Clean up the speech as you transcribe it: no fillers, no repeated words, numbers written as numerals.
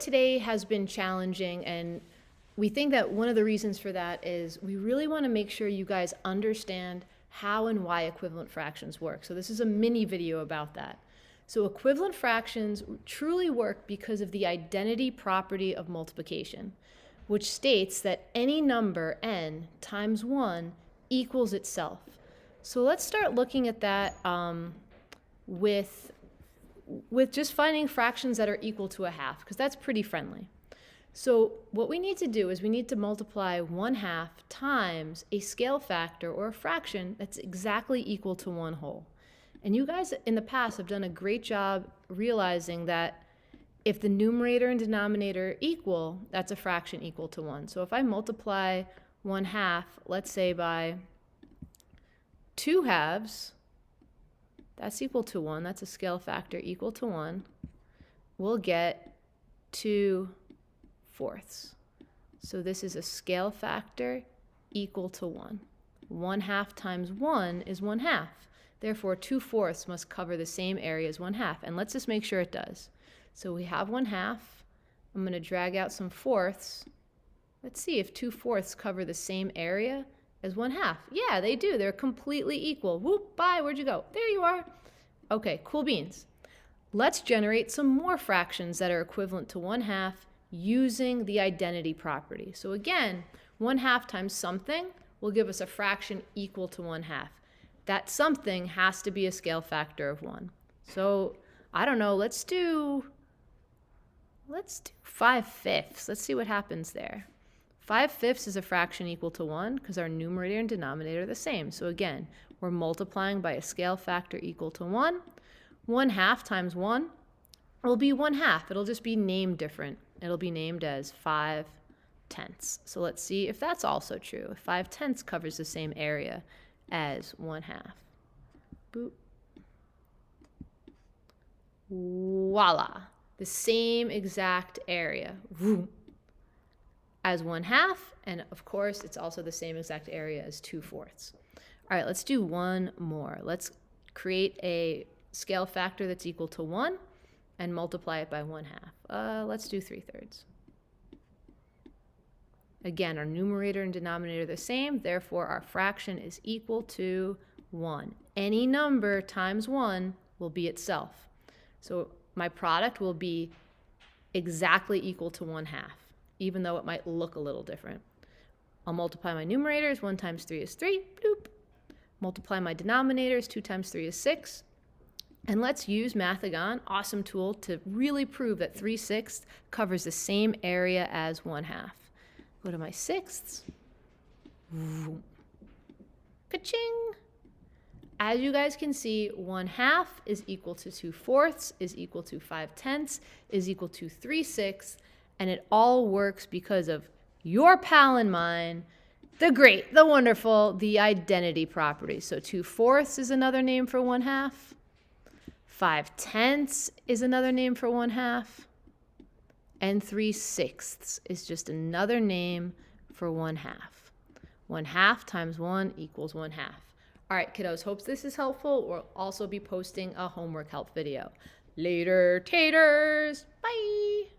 Today has been challenging, and we think that one of the reasons for that is we really want to make sure you guys understand how and why equivalent fractions work. So this is a mini video about that. So equivalent fractions truly work because of the identity property of multiplication, which states that any number n times 1 equals itself. So let's start looking at that with just finding fractions that are equal to a half, because that's pretty friendly. So what we need to do is we need to multiply 1/2 times a scale factor or a fraction that's exactly equal to 1 whole. And you guys in the past have done a great job realizing that if the numerator and denominator are equal, that's a fraction equal to 1. So if I multiply 1/2, let's say by 2 halves, that's equal to 1. That's a scale factor equal to 1. We'll get 2/4. So this is a scale factor equal to 1. 1/2 times 1 is 1/2. Therefore, 2/4 must cover the same area as 1/2. And let's just make sure it does. So we have 1/2. I'm going to drag out some fourths. Let's see if 2/4 cover the same area as 1/2. Yeah, they do. They're completely equal. Whoop, bye, where'd you go? There you are. Okay, cool beans. Let's generate some more fractions that are equivalent to 1/2 using the identity property. So again, 1/2 times something will give us a fraction equal to 1/2. That something has to be a scale factor of 1. So I don't know, let's do 5/5. Let's see what happens there. 5/5 is a fraction equal to 1 because our numerator and denominator are the same. So again, we're multiplying by a scale factor equal to 1. 1/2 times 1 will be 1/2. It'll just be named different. It'll be named as 5/10. So let's see if that's also true. If 5/10 covers the same area as 1/2. Boop. Voila. The same exact area. Vroom. As 1/2, and of course it's also the same exact area as 2/4. All right, let's do one more. Let's create a scale factor that's equal to 1 and multiply it by 1/2. Let's do 3/3. Again, our numerator and denominator are the same, therefore our fraction is equal to 1. Any number times 1 will be itself. So my product will be exactly equal to 1/2. Even though it might look a little different. I'll multiply my numerators. 1 times 3 is 3. Bloop. Multiply my denominators. 2 times 3 is 6. And let's use Mathagon, awesome tool, to really prove that 3/6 covers the same area as 1/2. Go to my sixths. Ka-ching! As you guys can see, 1/2 is equal to 2/4, is equal to 5/10, is equal to 3/6. And it all works because of your pal and mine, the great, the wonderful, the identity property. So 2/4 is another name for 1/2. 5/10 is another name for 1/2. And 3/6 is just another name for 1/2. 1/2 times 1 equals 1/2. All right, kiddos, hope this is helpful. We'll also be posting a homework help video. Later, taters. Bye.